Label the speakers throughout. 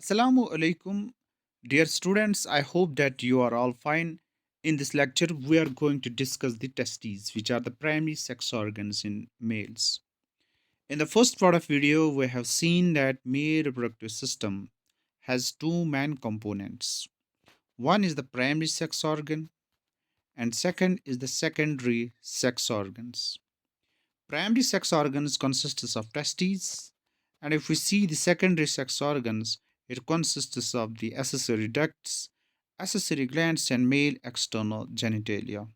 Speaker 1: Assalamu alaikum, dear students. I hope that you are all fine. In this lecture, we are going to discuss the testes, which are the primary sex organs in males. In the first part of video, we have seen that male reproductive system has two main components. One is the primary sex organ, and second is the secondary sex organs. Primary sex organs consists of testes, and if we see the secondary sex organs, it consists of the accessory ducts, accessory glands, and male external genitalia.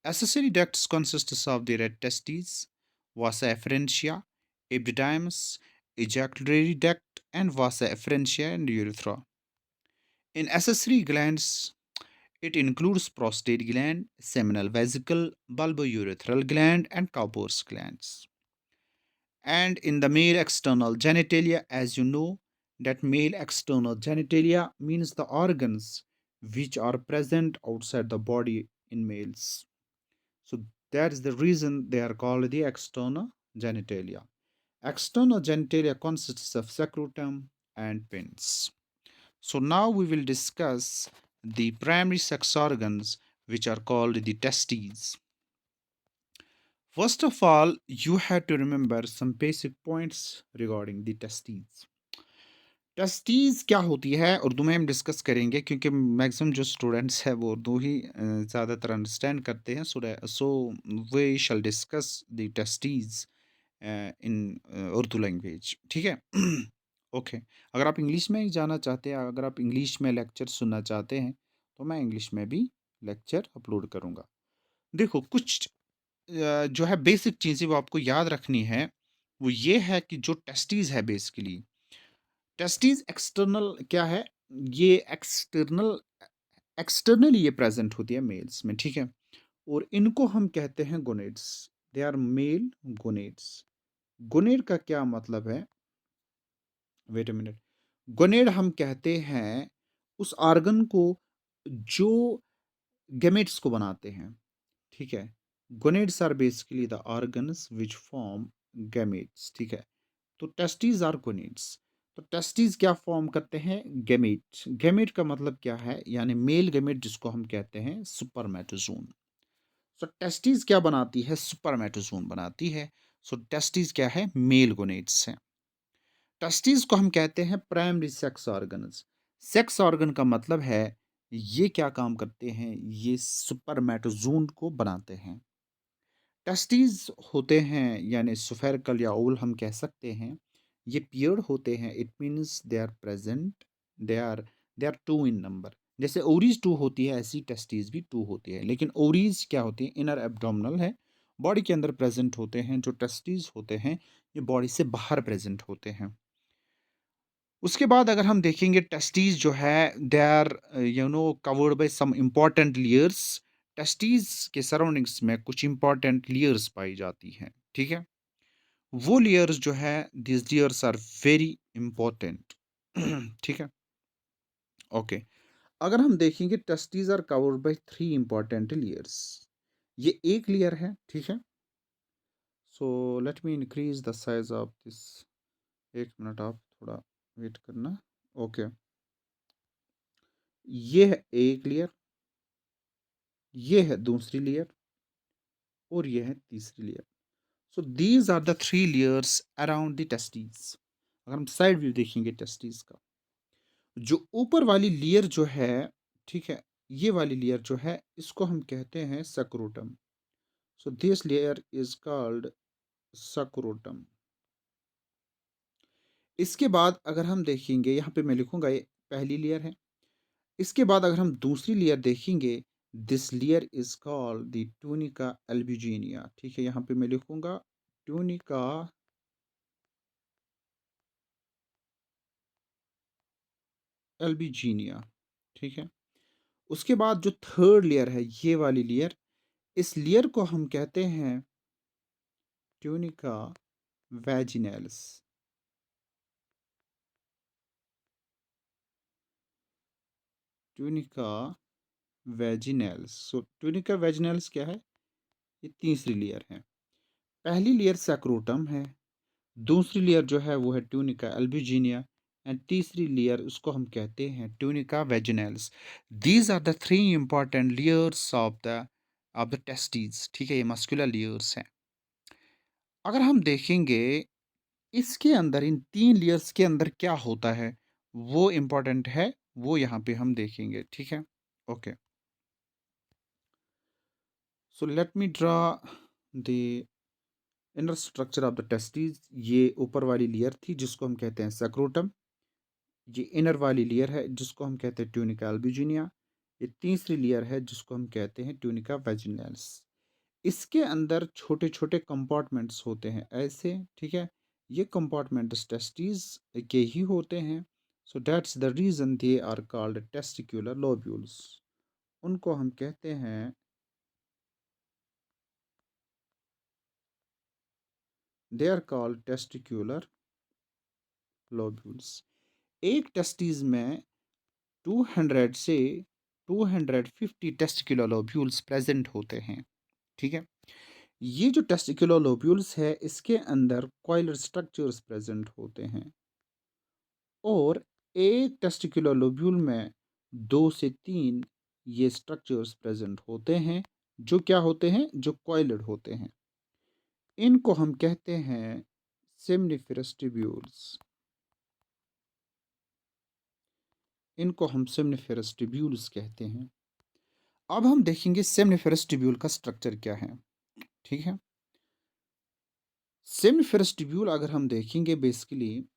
Speaker 1: Accessory ducts consists of the red testes, vasa efferentia, epididymis, ejaculatory duct, and vasa efferentia and urethra. In accessory glands, it includes prostate gland, seminal vesicle, bulbourethral gland, and Cowper's glands. And in the male external genitalia, as you know, that male external genitalia means the organs which are present outside the body in males. So that is the reason they are called the external genitalia. External genitalia consists of scrotum and pins. So now we will discuss the primary sex organs which are called the testes. First of all, you have to remember some basic points regarding the testes. Testes क्या होती है उर्दू में हम discuss करेंगे क्योंकि maximum जो students हैं वो उर्दू ही ज़्यादातर अंडरस्टैंड करते हैं so we shall discuss the testes in Urdu language ठीक है ओके अगर आप इंग्लिश में ही जाना चाहते हैं अगर आप इंग्लिश में लेक्चर सुनना चाहते हैं तो मैं इंग्लिश में भी लेक्चर अपलोड करूँगा देखो कुछ जो है बेसिक चीज़ें वो आपको याद रखनी है वो ये है कि जो टेस्टीज़ है बेसिकली टेस्टीज एक्सटर्नल क्या है ये एक्सटर्नल एक्सटर्नली ये प्रेजेंट होती है मेल्स में ठीक है और इनको हम कहते हैं gonads they are male gonads gonad का क्या मतलब है वेट अ मिनट गोनेड हम कहते हैं उस आर्गन को जो गेमेट्स को बनाते हैं ठीक है gonads are basically the organs which form gametes ठीक है तो टेस्टीज आर गोनेड्स तो टेस्टीज क्या फॉर्म करते हैं गेमेट गेमेट का मतलब क्या है यानी मेल गेमेट जिसको हम कहते हैं सुपरमेटोजोन सो टेस्टीज क्या बनाती है सुपरमेटोजोन बनाती है सो टेस्टीज क्या है मेल गोनेड्स हैं टेस्टीज को हम कहते हैं primary sex organs sex organ का मतलब है ये क्या काम करते हैं ये सुपरमेटोजोन को बनाते हैं टेस्टीज होते हैं यानी सुफेरिकल या ओवल हम कह सकते हैं ये पियर्ड होते हैं it means they are present they are two in number जैसे ओवरीज टू होती है ऐसी टेस्टीज भी टू होती है लेकिन ओवरीज क्या होती है इनर एब्डोमिनल है बॉडी के अंदर प्रेजेंट होते हैं जो टेस्टीज होते हैं ये बॉडी से बाहर प्रेजेंट होते हैं उसके बाद अगर हम देखेंगे टेस्टीज जो है they are covered by some important layers testes के सराउंडिंग्स में कुछ इम्पॉर्टेंट लेयर्स पाई जाती हैं ठीक है वो लेयर्स जो है this layers are very important ठीक है ओके अगर हम देखेंगे testes are covered by three important layers ये एक लेयर है ठीक है so let me increase the size of this एक मिनट आप थोड़ा वेट करना ओके ये है एक लेयर ये है दूसरी लेयर और ये है तीसरी layer so these are the three layers around the testes अगर हम साइड व्यू देखेंगे टेस्टीज का जो ऊपर वाली लेयर जो है ठीक है ये वाली लेयर जो है इसको हम कहते हैं सक्रोटम so this layer is called सक्रोटम इसके बाद अगर हम देखेंगे यहाँ पे मैं लिखूंगा ये पहली लेयर है इसके बाद अगर हम दूसरी लेयर देखेंगे this layer is called the tunica albuginea ठीक है यहाँ पे मैं लिखूंगा ट्यूनिका एल्ब्यूजिनिया ठीक है उसके बाद जो थर्ड लेयर है ये वाली लेयर इस लेयर को हम कहते हैं ट्यूनिका वैजिनैलिस ट्यूनिका वैजिनैलिस सो ट्यूनिका वैजिनैलिस क्या है ये तीसरी लेयर है पहली लेयर सैक्रोटम है दूसरी लेयर जो है वो है ट्यूनिका एल्ब्यूजिनिया एंड तीसरी लेयर उसको हम कहते हैं tunica vaginalis. These are the three important layers of the testis. ठीक है, ये मस्कुलर लेयर्स हैं। अगर हम देखेंगे इसके अंदर, इन तीन लेयर्स के अंदर क्या होता है, वो इम्पोर्टेंट है, वो यहाँ पे हम देखेंगे। ठीक है, okay. So let me draw the inner structure of the testis. ये ऊपर वाली लेयर थी जिसको हम कहते हैं सैक्रोटम। ये इनर वाली लेयर है जिसको हम कहते हैं ट्यूनिका अल्बुजिनिया। ये तीसरी लेयर है जिसको हम कहते हैं ट्यूनिका वेजिनैलिस। इसके अंदर छोटे छोटे कंपार्टमेंट्स होते हैं ऐसे। ठीक है, ये कंपार्टमेंट्स टेस्टिस के ही होते हैं। So that's the reason they are called testicular lobules. उनको हम कहते हैं, they are called testicular lobules. एक टेस्टिस में 200 से 250 टेस्टिकुलर लोब्यूल्स प्रेजेंट होते हैं। ठीक है, ये जो टेस्टिकुलर लोब्यूल्स है इसके अंदर कॉइलर स्ट्रक्चर्स प्रेजेंट होते हैं, और एक टेस्टिकुलर लोब्यूल में 2 से 3 ये स्ट्रक्चर्स प्रेजेंट होते हैं, जो क्या होते हैं, जो कॉइलड होते हैं। इनको हम कहते हैं सेमनिफेरस ट्यूब्यूल्स। इनको हम सेमनिफेरस ट्यूब्यूल्स कहते हैं। अब हम देखेंगे सेमनिफेरस ट्यूब्यूल का स्ट्रक्चर क्या है। ठीक है, सेमनिफेरस ट्यूब्यूल अगर हम देखेंगे बेसिकली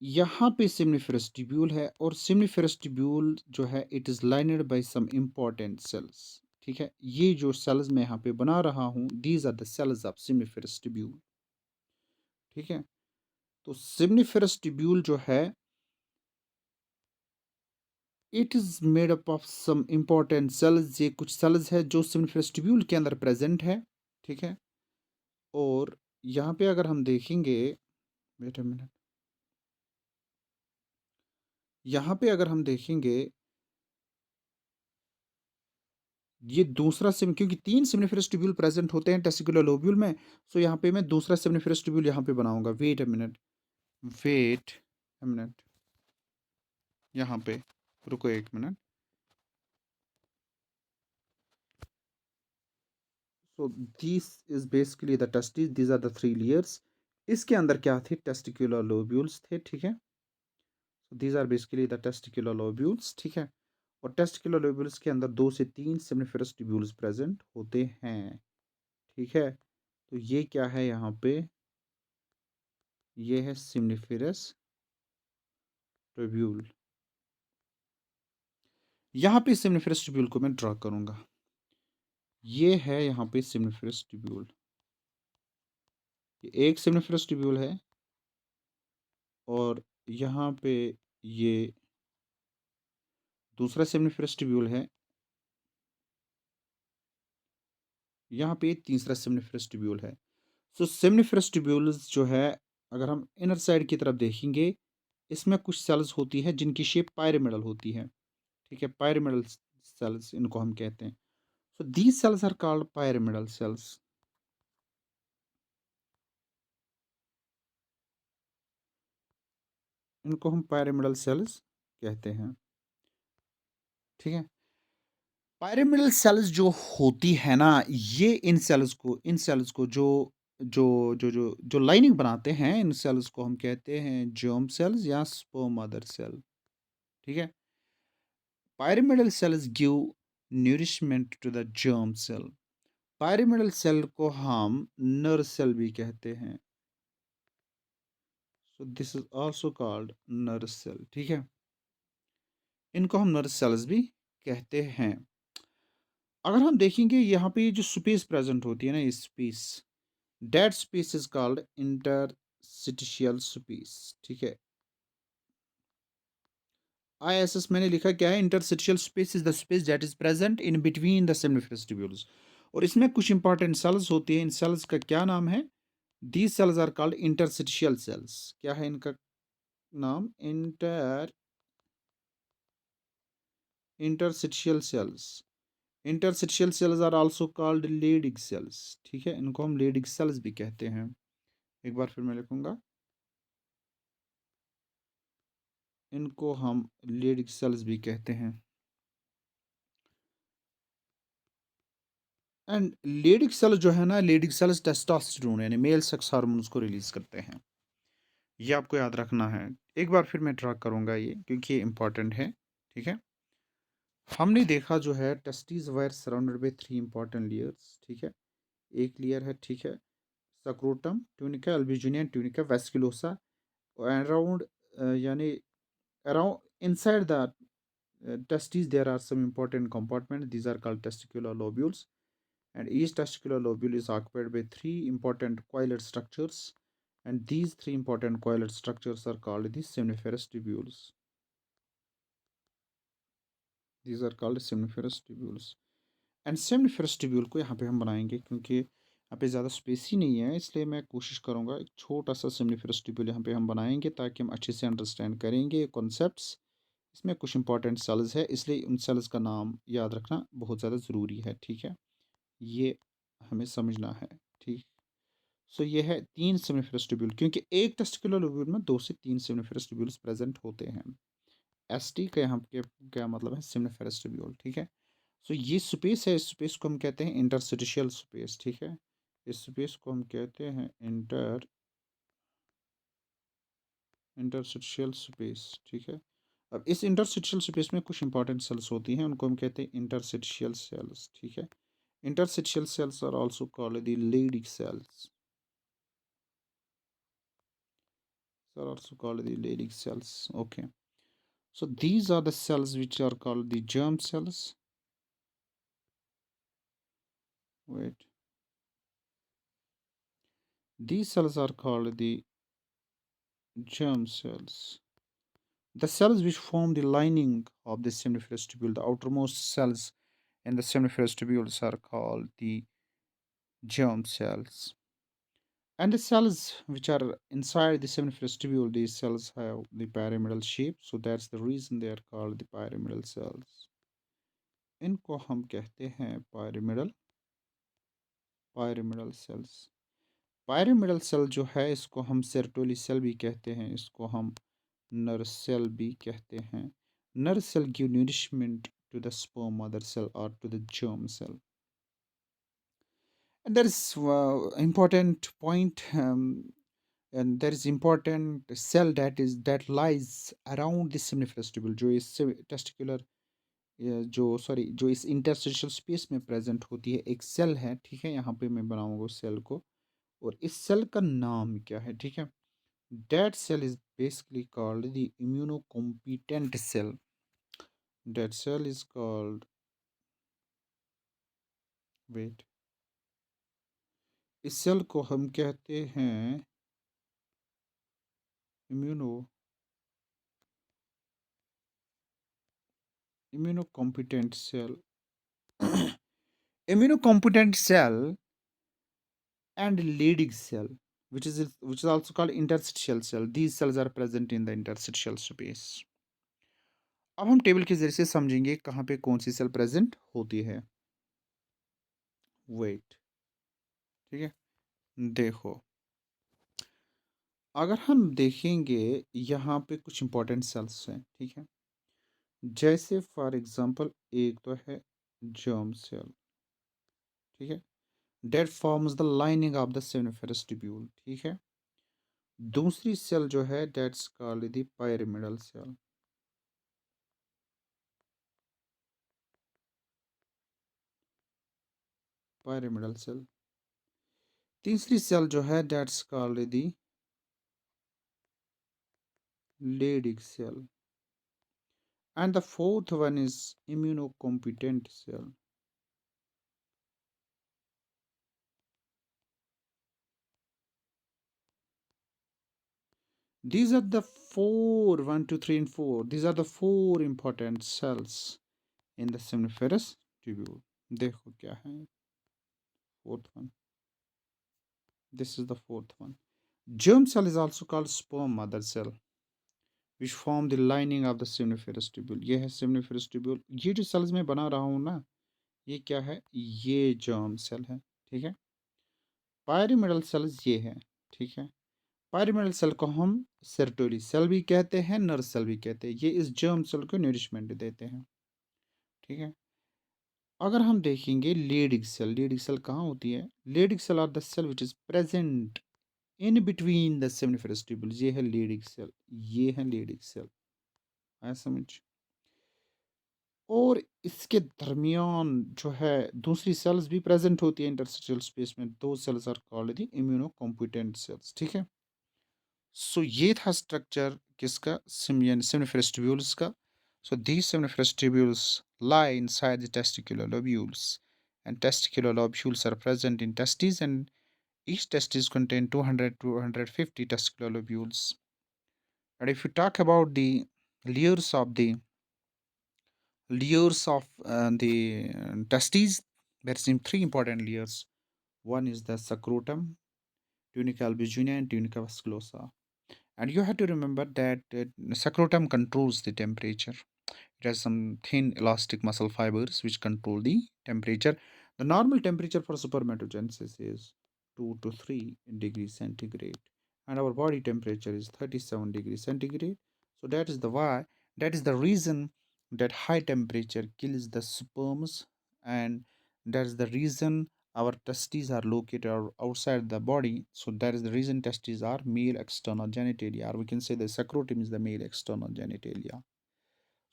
Speaker 1: यहाँ पे सेमनिफेरस ट्यूब्यूल है, और सेमनिफेरस ट्यूब्यूल जो है it is lined by some important cells. ठीक है, ये जो सेल्स मैं यहाँ पे बना रहा हूँ, these are the cells of seminiferous tubule. ठीक है, तो सेमनिफेरस ट्यूब्यूल जो है it is made up of some important cells. ये कुछ सेल्स है जो सेमनिफेरस ट्यूब्यूल के अंदर प्रेजेंट है। ठीक है, और यहाँ पे अगर हम देखेंगे, वेट अ मिनट, यहाँ पे अगर हम देखेंगे ये दूसरा सिम, क्योंकि 3 सेमनिफेरस ट्यूब्यूल प्रेजेंट होते हैं टेस्टिकुलर लोब्यूल में। सो यहाँ पे मैं दूसरा सेमनिफेरस ट्यूब्यूल यहाँ पे बनाऊंगा। Wait a minute, wait a minute, यहाँ पे रुको एक मिनट। So this is basically the testis, these are the 3 layers. इसके अंदर क्या थे, टेस्टिकुलर लोब्यूल्स थे। ठीक है, these are basically the testicular lobules. ठीक है, और टेस्टिकुलर लोब्यूल्स के अंदर 2 से 3 सेमनिफेरस ट्यूब्यूल्स प्रेजेंट होते हैं। ठीक है, तो ये क्या है यहाँ पे, ये है सेमनिफेरस ट्यूब्यूल। यहाँ पे सेमनिफेरस ट्यूब्यूल को मैं ड्रा करूंगा। ये है यहाँ पे सेमनिफेरस ट्यूब्यूल, ये एक सेमनिफेरस ट्यूब्यूल है, और यहाँ पे ये दूसरा सेमनिफेरस ट्यूब्यूल है, यहाँ पे तीसरा सेमनिफेरस ट्यूब्यूल है। सो सेमनिफेरस ट्यूब्यूल्स जो है, अगर हम इनर साइड की तरफ देखेंगे, इसमें कुछ सेल्स होती है जिनकी शेप पायरामिडल होती है। ठीक है, पायरामिडल सेल्स इनको हम कहते हैं। So these cells are called pyramidal cells. इनको हम पायरामिडल सेल्स कहते हैं। ठीक है, पायरामिडल सेल्स जो होती है ना, ये इन सेल्स को जो जो जो लाइनिंग बनाते हैं, इन सेल्स को हम कहते हैं जर्म सेल्स या स्पर्म मदर सेल। ठीक है, pyramidal cells give nourishment to the germ cell. Pyramidal cell को हम नर सेल भी कहते हैं। So this is also called nurse cell. ठीक है, इनको हम नर सेल्स भी कहते हैं। अगर हम देखेंगे यहाँ पे जो स्पेस प्रेजेंट होती है ना, ये space, dead space is called interstitial space. ठीक है, ISS मैंने लिखा क्या है, interstitial space is the space that is present in between the सेमनिफेरस tubules. और इसमें कुछ इंपॉर्टेंट सेल्स होती हैं, इन सेल्स का क्या नाम है, these cells are called interstitial cells. क्या है इनका नाम, interstitial cells. Interstitial cells are also called Leydig cells. ठीक है, इनको हम लेडिग सेल्स भी कहते हैं। एक बार फिर मैं लिखूंगा, इनको हम लीडिंग सेल्स भी कहते हैं। एंड लीडिंग सेल जो है ना, लीडिंग सेल्स टेस्टोस्टेरोन यानी मेल सेक्स हार्मोन्स को रिलीज करते हैं। ये आपको याद रखना है। एक बार फिर मैं ट्रैक करूंगा ये, क्योंकि ये इंपॉर्टेंट है। ठीक है, हमने देखा जो है testis wire surrounded by three important layers. ठीक है, एक लेयर है, ठीक है, सक्रोटम, ट्यूनिका अल्बुजिनिया, ट्यूनिका वेस्कुलोसा, अराउंड यानी around inside the testes there are some important compartments. These are called testicular lobules, and each testicular lobule is occupied by three important coiled structures, and these three important coiled structures are called the seminiferous tubules. These are called seminiferous tubules. And seminiferous tubule को यहाँ पे हम बनाएंगे, क्योंकि यहाँ पे ज़्यादा space ही नहीं है, इसलिए मैं कोशिश करूँगा एक छोटा सा seminiferous tubule यहाँ पे हम बनाएंगे, ताकि हम अच्छे से अंडरस्टैंड करेंगे कॉन्सेप्ट्स। इसमें कुछ इंपॉर्टेंट सेल्स है, इसलिए उन सेल्स का नाम याद रखना बहुत ज़्यादा ज़रूरी है। ठीक है, ये हमें समझना है। ठीक, सो ये है तीन सेमिनिफरस ट्यूब्यूल, क्योंकि एक टेस्टिकुलर लोब्यूल में दो से तीन सेमिनिफरस ट्यूब्यूल्स प्रेजेंट होते हैं। एस टी का यहाँ के क्या मतलब है, सेमिनिफरस ट्यूब्यूल। ठीक है, सो ये स्पेस है, इस स्पेस को हम कहते हैं इंटरस्टिशियल स्पेस। ठीक है, इस स्पेस को हम कहते हैं इंटरस्टिशियल स्पेस। ठीक है, अब इस इंटरस्टिशियल स्पेस में कुछ इंपॉर्टेंट सेल्स होती हैं, उनको हम कहते हैं इंटरस्टिशियल सेल्स। ठीक है, interstitial cells are also called the Leydig cells, are also called the Leydig cells. Okay, so these are the cells which are called the germ cells. Wait, these cells are called the germ cells. The cells which form the lining of the seminiferous tubule, the outermost cells in the seminiferous tubules are called the germ cells. And the cells which are inside the seminiferous tubule, these cells have the pyramidal shape, so that's the reason they are called the pyramidal cells. इनको हम कहते हैं pyramidal cells. pyramidal cell जो है, इसको हम सेरोटोली cell भी कहते हैं, इसको हम नर सेल भी कहते हैं। Nurse cell give nourishment to the sperm mother cell or to the germ cell. And there is important point, and there is important cell that lies around the seminiferous tubule, जो इस testicular जो इस interstitial space में present होती है। एक cell है, ठीक है, यहाँ पे मैं बनाऊंगा उस सेल को, और इस सेल का नाम क्या है। ठीक है, that cell is basically called the immunocompetent cell. That cell is called, wait, इस सेल को हम कहते हैं immuno immunocompetent cell. Immunocompetent cell and Leydig cell, which is also called interstitial cell. These cells are present in the interstitial space. अब हम table के जरिए से समझेंगे कहाँ पे कौन सी सेल प्रेजेंट होती है। वेट, ठीक है, देखो, अगर हम देखेंगे यहाँ पे कुछ इंपॉर्टेंट सेल्स हैं। ठीक है, जैसे फॉर एग्जांपल एक तो है जर्म सेल। ठीक है, that forms the lining of the seminiferous tubule. ठीक है, दूसरी सेल जो है that's called the pyramidal cell. Pyramidal cell, तीसरी सेल जो है that's called the Leydig cell, and the fourth one is immunocompetent cell. These are the four, one, two, three, and four. These are the four important cells in the seminiferous tubule. देखो क्या है fourth one. This is the fourth one. Germ cell is also called sperm mother cell, which form the lining of the seminiferous tubule. ये है seminiferous tubule. ये जो cells मैं बना रहा हूँ ना, ये क्या है, ये germ cell है। ठीक है, pyramidal cells ये है। ठीक है, पायरिमिडल सेल को हम सर्टोली सेल भी कहते हैं, नर्व सेल भी कहते हैं। ये इस जर्म सेल को नरिशमेंट देते हैं, ठीक है। अगर हम देखेंगे लीडिंग सेल कहाँ होती है? Leydig cell are the cell which is present in between the seminiferous tubules. ये है लीडिंग सेल, ये है लीडिंग सेल, आया समझ। और इसके दरमियान जो है दूसरी सेल्स भी प्रेजेंट होती है इंटरस्टिशियल स्पेस में। दो cells are called the immunocompetent cells, ठीक है। सो ये था स्ट्रक्चर किसका? सेमिनिफरस ट्यूबुल्स का। So these seminiferous tubules lie inside the testicular lobules, and testicular lobules are present in testes, and each testis contain 200 to 250 testicular lobules. And if you talk about the layers of the testes, there's three important layers. One is the scrotum, tunica albuginea, and tunica vasculosa. And you have to remember that scrotum controls the temperature. It has some thin elastic muscle fibers which control the temperature. The normal temperature for spermatogenesis is 2 to 3 degrees centigrade, and our body temperature is 37 degrees centigrade. So that is the reason that high temperature kills the sperms, and that is the reason our testes are located outside the body. So that is the reason testes are male external genitalia, or we can say the scrotum is the male external genitalia.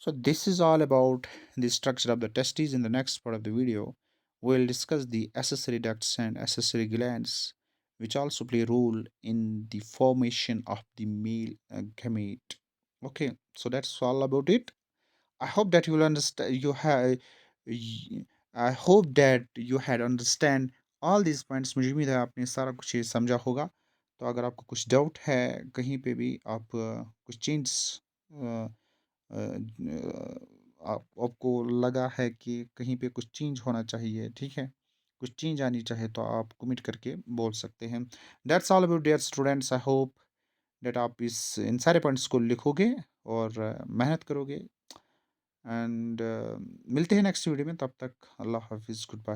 Speaker 1: So this is all about the structure of the testes. In the next part of the video, we'll discuss the accessory ducts and accessory glands, which also play a role in the formation of the male gamete. Okay, so that's all about it. I hope that you will understand. I hope that you had understand all these points. मुझे उम्मीद है आपने सारा कुछ ये समझा होगा। तो अगर आपको कुछ डाउट है कहीं पे भी, आप कुछ चेंज आपको लगा है कि कहीं पे कुछ चेंज होना चाहिए, ठीक है, कुछ चेंज आनी चाहिए, तो आप कमेंट करके बोल सकते हैं। That's all about dear students. I hope that आप इस इन सारे पॉइंट्स को लिखोगे और मेहनत करोगे। एंड मिलते हैं नेक्स्ट वीडियो में, तब तक अल्लाह हाफिज़, गुड बाय।